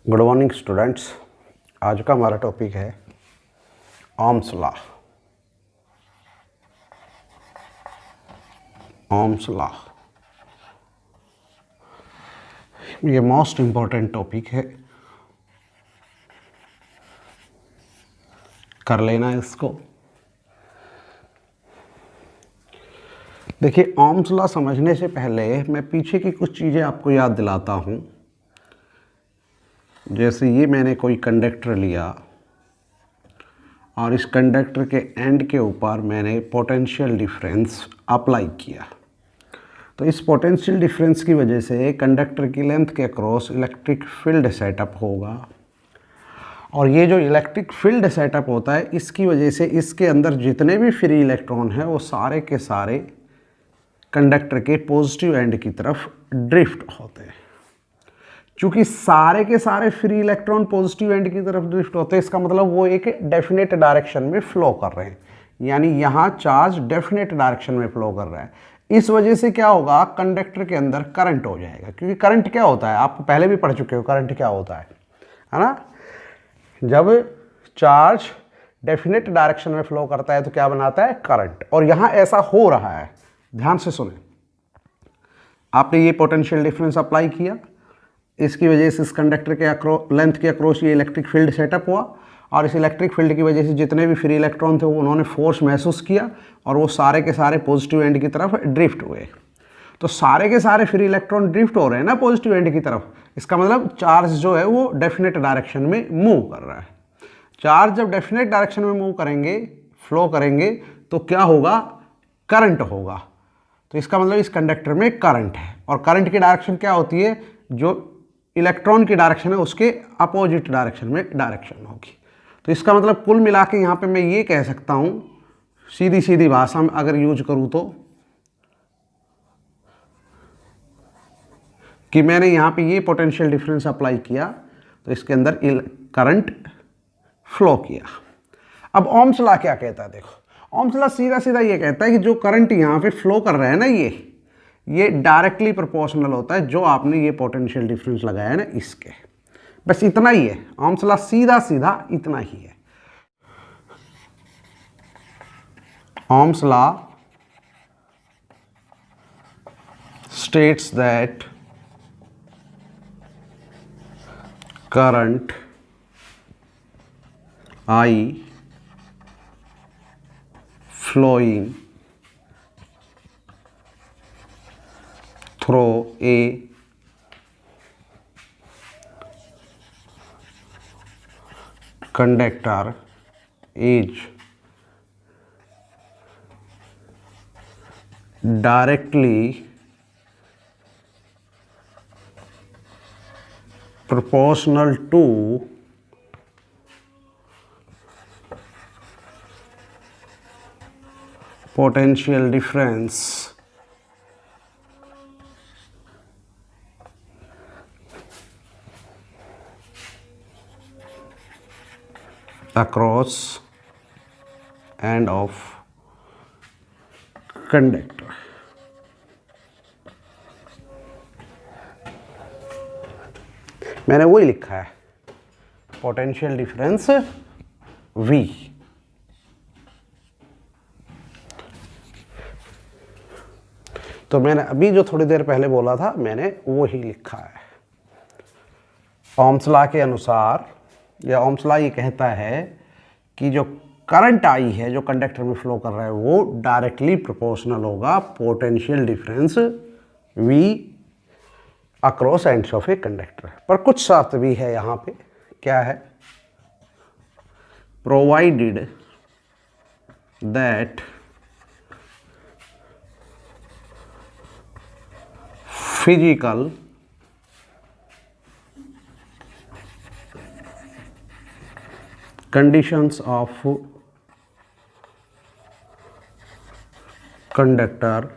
Good morning students. आज का हमारा टॉपिक है ओम्स लॉ। ओम्स लॉ ये मोस्ट इम्पॉर्टेंट टॉपिक है, कर लेना इसको। देखिए, ओम्स लॉ समझने से पहले मैं पीछे की कुछ चीज़ें आपको याद दिलाता हूँ। जैसे ये मैंने कोई कंडक्टर लिया और इस कंडक्टर के एंड के ऊपर मैंने पोटेंशियल डिफरेंस अप्लाई किया, तो इस पोटेंशियल डिफरेंस की वजह से कंडक्टर की लेंथ के अक्रॉस इलेक्ट्रिक फील्ड सेटअप होगा। और ये जो इलेक्ट्रिक फील्ड सेटअप होता है, इसकी वजह से इसके अंदर जितने भी फ्री इलेक्ट्रॉन हैं वो सारे के सारे कंडक्टर के पॉजिटिव एंड की तरफ ड्रिफ्ट होते हैं। चूँकि सारे के सारे फ्री इलेक्ट्रॉन पॉजिटिव एंड की तरफ ड्रिफ्ट होते हैं, इसका मतलब वो एक डेफिनेट डायरेक्शन में फ्लो कर रहे हैं, यानी यहाँ चार्ज डेफिनेट डायरेक्शन में फ्लो कर रहा है। इस वजह से क्या होगा, कंडक्टर के अंदर करंट हो जाएगा। क्योंकि करंट क्या होता है, आप पहले भी पढ़ चुके हो करंट क्या होता है ना। जब चार्ज डेफिनेट डायरेक्शन में फ्लो करता है तो क्या बनाता है, करंट। और यहाँ ऐसा हो रहा है, ध्यान से सुने। आपने ये पोटेंशियल डिफरेंस अप्लाई किया, इसकी वजह से इस कंडक्टर के लेंथ के अक्रॉस ये इलेक्ट्रिक फील्ड सेटअप हुआ, और इस इलेक्ट्रिक फील्ड की वजह से जितने भी फ्री इलेक्ट्रॉन थे वो उन्होंने फोर्स महसूस किया और वो सारे के सारे पॉजिटिव एंड की तरफ ड्रिफ्ट हुए। तो सारे के सारे फ्री इलेक्ट्रॉन ड्रिफ्ट हो रहे हैं ना पॉजिटिव एंड की तरफ, इसका मतलब चार्ज जो है वो डेफिनेट डायरेक्शन में मूव कर रहा है। चार्ज जब डेफिनेट डायरेक्शन में मूव करेंगे, फ्लो करेंगे, तो क्या होगा, करंट होगा। तो इसका मतलब इस कंडक्टर में करंट है, और करंट की डायरेक्शन क्या होती है, जो इलेक्ट्रॉन की डायरेक्शन है उसके अपोजिट डायरेक्शन में डायरेक्शन होगी। तो इसका मतलब कुल मिला के यहाँ पे मैं ये कह सकता हूँ, सीधी सीधी भाषा में अगर यूज करूँ तो, कि मैंने यहाँ पे ये पोटेंशियल डिफरेंस अप्लाई किया तो इसके अंदर करंट फ्लो किया। अब ओम्स लॉ क्या कहता है, देखो ओम्स लॉ सीधा सीधा ये कहता है कि जो करंट यहाँ पे फ्लो कर रहा है ना, ये डायरेक्टली प्रोपोर्शनल होता है जो आपने ये पोटेंशियल डिफरेंस लगाया है ना, इसके। बस इतना ही है, ओम्स लॉ सीधा सीधा इतना ही है। Ohm's law states that current I flowing through a conductor is directly proportional to potential difference across end of conductor। मैंने वही लिखा है, पोटेंशियल डिफरेंस V। तो मैंने अभी जो थोड़ी देर पहले बोला था, मैंने वही लिखा है। ओम्स लॉ के अनुसार, या ओम्स लॉ ये कहता है कि जो करंट आई है जो कंडक्टर में फ्लो कर रहा है वो डायरेक्टली प्रोपोर्शनल होगा potential difference V across ends of a conductor. पर कुछ शर्त भी है यहाँ पे, क्या है, provided that physical conditions of conductor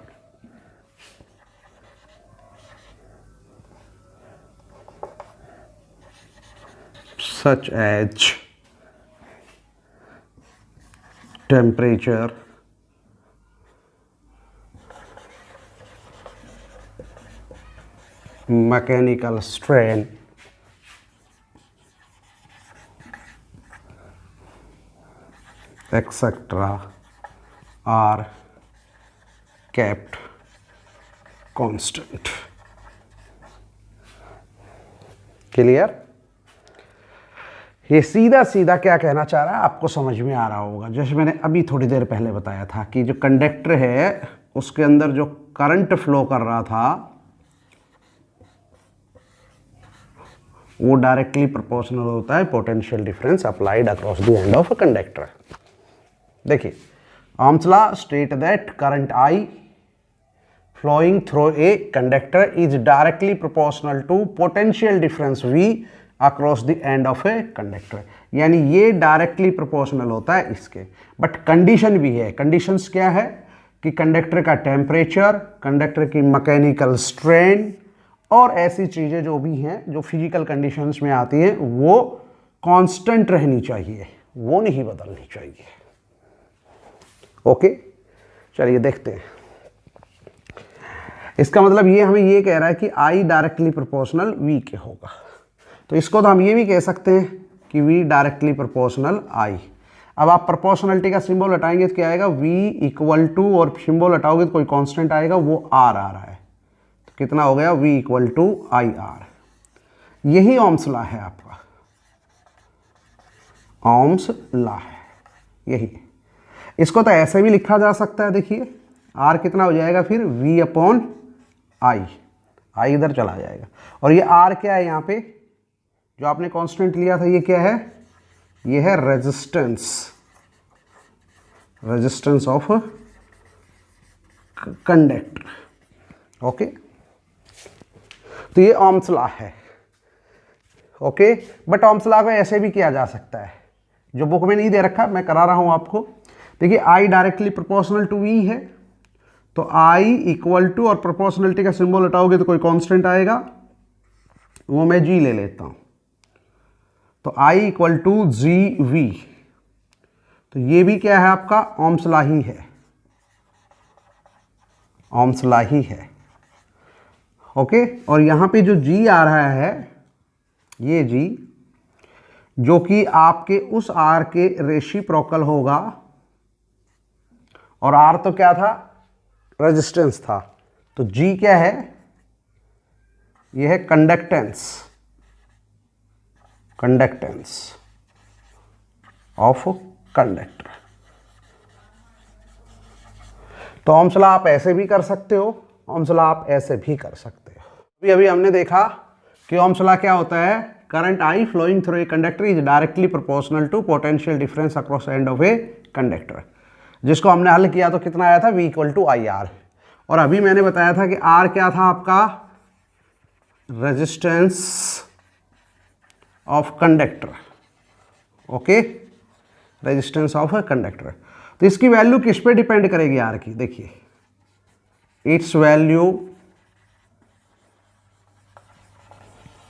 such as temperature, mechanical strain, etcetera are kept constant. Clear? ये सीधा सीधा क्या कहना चाह रहा है आपको समझ में आ रहा होगा। जैसे मैंने अभी थोड़ी देर पहले बताया था कि जो कंडक्टर है उसके अंदर जो करंट फ्लो कर रहा था वो डायरेक्टली प्रोपोर्शनल होता है potential difference applied across the end of a conductor. देखिए, Ohm's law state that current I flowing through a conductor is directly proportional to potential difference V across the end of a conductor। यानी ये directly proportional होता है इसके। But condition भी है। Conditions क्या है कि कंडक्टर का टेम्परेचर, कंडक्टर की मैकेनिकल स्ट्रेन और ऐसी चीज़ें जो भी हैं जो फिजिकल कंडीशंस में आती हैं वो कांस्टेंट रहनी चाहिए, वो नहीं बदलनी चाहिए। ओके, चलिए देखते हैं। इसका मतलब ये हमें ये कह रहा है कि I डायरेक्टली प्रोपोर्शनल V के होगा। तो इसको तो हम ये भी कह सकते हैं कि V डायरेक्टली प्रोपोर्शनल I। अब आप प्रोपोर्शनलिटी का सिंबल हटाएंगे तो क्या आएगा, V इक्वल टू, और सिंबल हटाओगे तो कोई कांस्टेंट आएगा, वो R आ रहा है। तो कितना हो गया, V इक्वल टू IR। यही ओम्स लॉ है आपका, ओम्स लॉ है यही। इसको तो ऐसे भी लिखा जा सकता है। देखिए R कितना हो जाएगा फिर, V अपॉन I। I इधर चला जाएगा। और ये R क्या है यहाँ पे जो आपने कांस्टेंट लिया था, ये क्या है, ये है resistance, resistance of conductor. Okay, तो ये ओम्स लॉ है। ओके, बट ओम्स लॉ को ऐसे भी किया जा सकता है, जो बुक में नहीं दे रखा, मैं करा रहा हूं आपको। देखिए I directly proportional to V है, तो I इक्वल टू, और प्रोपोर्शनलिटी का सिंबल हटाओगे तो कोई कांस्टेंट आएगा, वो मैं G ले लेता हूं। तो I इक्वल टू GV। तो ये भी क्या है आपका, ओम्स लॉ ही है, ओम्स लॉ ही है। ओके, और यहां पे जो G आ रहा है, ये G जो कि आपके उस R के रेसिप्रोकल होगा, और R तो क्या था, रेजिस्टेंस था। तो G क्या है, ये है कंडक्टेंस, कंडक्टेंस ऑफ कंडक्टर। तो ओम्स लॉ आप ऐसे भी कर सकते हो, ओम्स लॉ आप ऐसे भी कर सकते हो। अभी अभी हमने देखा कि ओम्स लॉ क्या होता है, current I flowing through a conductor is directly proportional to potential difference across end of a conductor. जिसको हमने हल किया तो कितना आया था, V इक्वल टू IR। और अभी मैंने बताया था कि R क्या था आपका, resistance of conductor. Okay, resistance of conductor. तो इसकी वैल्यू किस पे डिपेंड करेगी R की, देखिए इट्स वैल्यू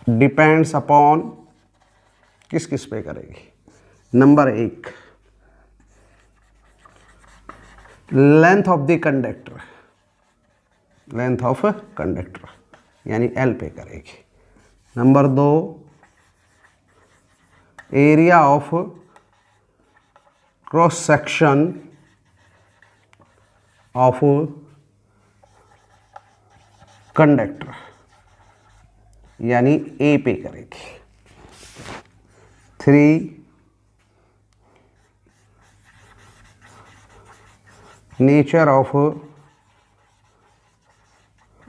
डिपेंड्स अपॉन, किस किस पे करेगी, number 1 length of the conductor, length of conductor यानी L पे करेगी। Number 2 area of cross section of conductor यानी A पे करेगी। 3 nature of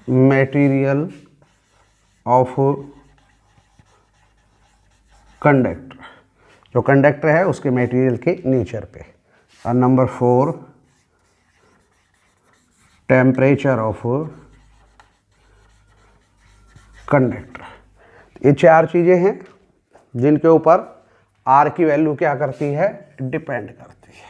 material of conductor, जो कंडक्टर है उसके मटेरियल के नेचर पे। और नंबर 4 टेम्परेचर ऑफ कंडक्टर। ये 4 चीज़ें हैं जिनके ऊपर R की वैल्यू क्या करती है, डिपेंड करती है।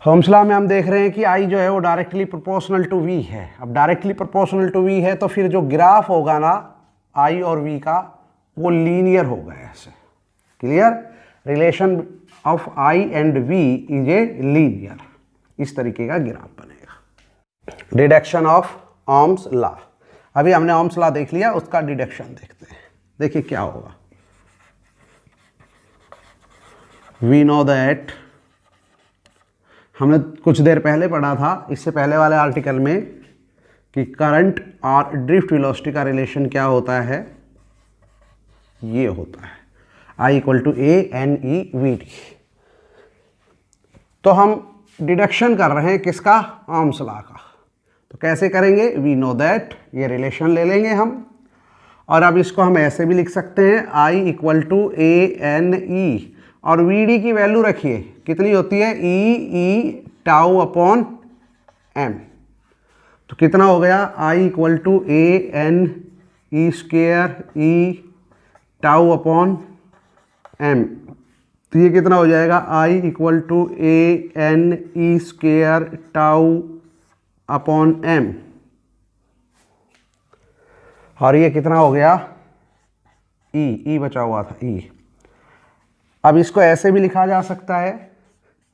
ओम्स लॉ में हम देख रहे हैं कि I जो है वो डायरेक्टली प्रोपोर्शनल टू V है। अब डायरेक्टली प्रोपोर्शनल टू V है तो फिर जो ग्राफ होगा ना I और V का, वो लीनियर होगा ऐसे। Clear, relation of I and V is a linear, इस तरीके का ग्राफ बनेगा। Deduction of Ohm's law. अभी हमने ओम्स लॉ देख लिया, उसका डिडक्शन देखते हैं। देखिए क्या होगा, वी नो दैट हमने कुछ देर पहले पढ़ा था इससे पहले वाले आर्टिकल में कि करंट और ड्रिफ्ट वेलोसिटी का रिलेशन क्या होता है, ये होता है I इक्वल टू ANEVT। तो हम डिडक्शन कर रहे हैं किसका, ओम्स लॉ का। तो कैसे करेंगे, वी नो दैट, ये रिलेशन ले लेंगे हम, और अब इसको हम ऐसे भी लिख सकते हैं I इक्वल टू ANE, और VD की वैल्यू रखिए कितनी होती है, E टाउ अपॉन M। तो कितना हो गया, I equal to ANE square E tau upon M। तो ये कितना हो जाएगा, I equal to ANE square tau upon M, और ये कितना हो गया, E बचा हुआ था E। अब इसको ऐसे भी लिखा जा सकता है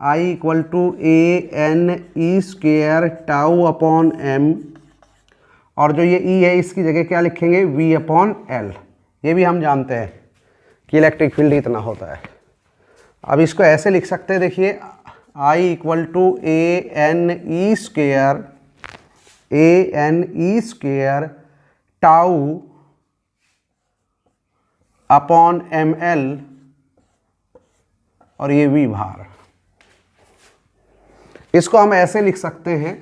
I equal to ANE square tau upon M, और जो ये E है इसकी जगह क्या लिखेंगे, V अपॉन L। ये भी हम जानते हैं कि इलेक्ट्रिक फील्ड इतना होता है। अब इसको ऐसे लिख सकते हैं, देखिए I equal to ANE square tau upon ML, और ये V भार। इसको हम ऐसे लिख सकते हैं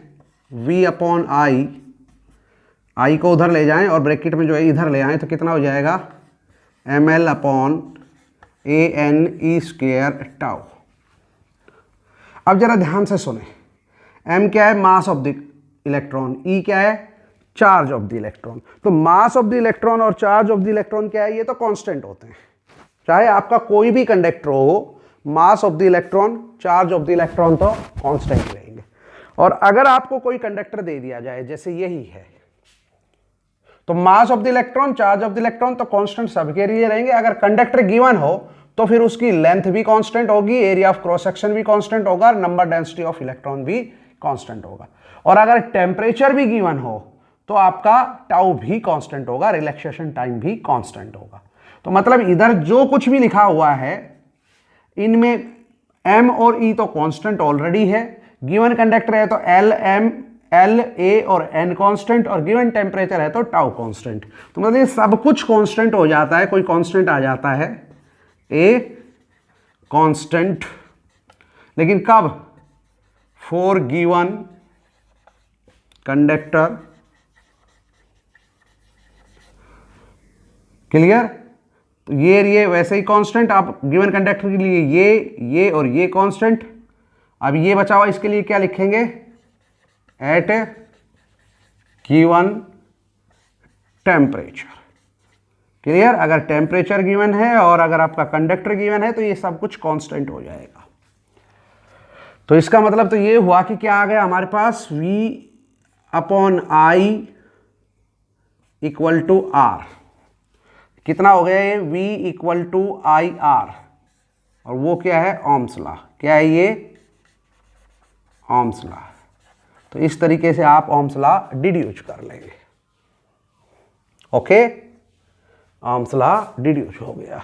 V अपॉन I को उधर ले जाएं और ब्रैकेट में जो है इधर ले आएं, तो कितना हो जाएगा, ML upon ANE square tau. अब जरा ध्यान से सुने, M क्या है, mass of the electron, E क्या है, चार्ज ऑफ द इलेक्ट्रॉन। तो मास ऑफ द इलेक्ट्रॉन और चार्ज ऑफ द इलेक्ट्रॉन क्या है, ये तो कांस्टेंट होते हैं। चाहे आपका कोई भी कंडक्टर हो, mass of the electron, charge of the electron तो कांस्टेंट रहेंगे। और अगर आपको कोई कंडक्टर दे दिया जाए जैसे यही है, तो mass of the electron, charge of the electron तो कांस्टेंट सबके लिए रहेंगे। अगर कंडक्टर गिवन हो तो फिर उसकी लेंथ भी कांस्टेंट होगी, एरिया ऑफ क्रॉस सेक्शन भी कांस्टेंट होगा, नंबर डेंसिटी ऑफ इलेक्ट्रॉन भी कांस्टेंट होगा। और अगर टेम्परेचर भी गिवन हो तो आपका टाउ भी कांस्टेंट होगा, रिलैक्सेशन टाइम भी कांस्टेंट होगा। तो मतलब इधर जो कुछ भी लिखा हुआ है इनमें M और E तो कांस्टेंट ऑलरेडी है, गिवन कंडक्टर है तो L, M, L, A और N कांस्टेंट, और गिवन टेम्परेचर है तो टाउ कांस्टेंट। तो मतलब ये सब कुछ कांस्टेंट हो जाता है, कोई कांस्टेंट आ जाता है A कांस्टेंट, लेकिन कब, फॉर गिवन कंडक्टर। क्लियर, तो ये वैसे ही कांस्टेंट, आप गिवन कंडक्टर के लिए ये और ये कांस्टेंट। अब ये बचा हुआ, इसके लिए क्या लिखेंगे, एट गिवन टेम्परेचर। क्लियर, अगर टेम्परेचर गिवन है और अगर आपका कंडक्टर गिवन है तो ये सब कुछ कांस्टेंट हो जाएगा। तो इसका मतलब तो ये हुआ कि क्या आ गया हमारे पास, V upon I equal to R। कितना हो गया ये, V इक्वल टू IR, और वो क्या है, ओम्स लॉ। क्या है ये, ओम्स लॉ। तो इस तरीके से आप ओम्स लॉ डिड्यूस कर लेंगे। ओके, ओम्स लॉ डिड्यूस हो गया।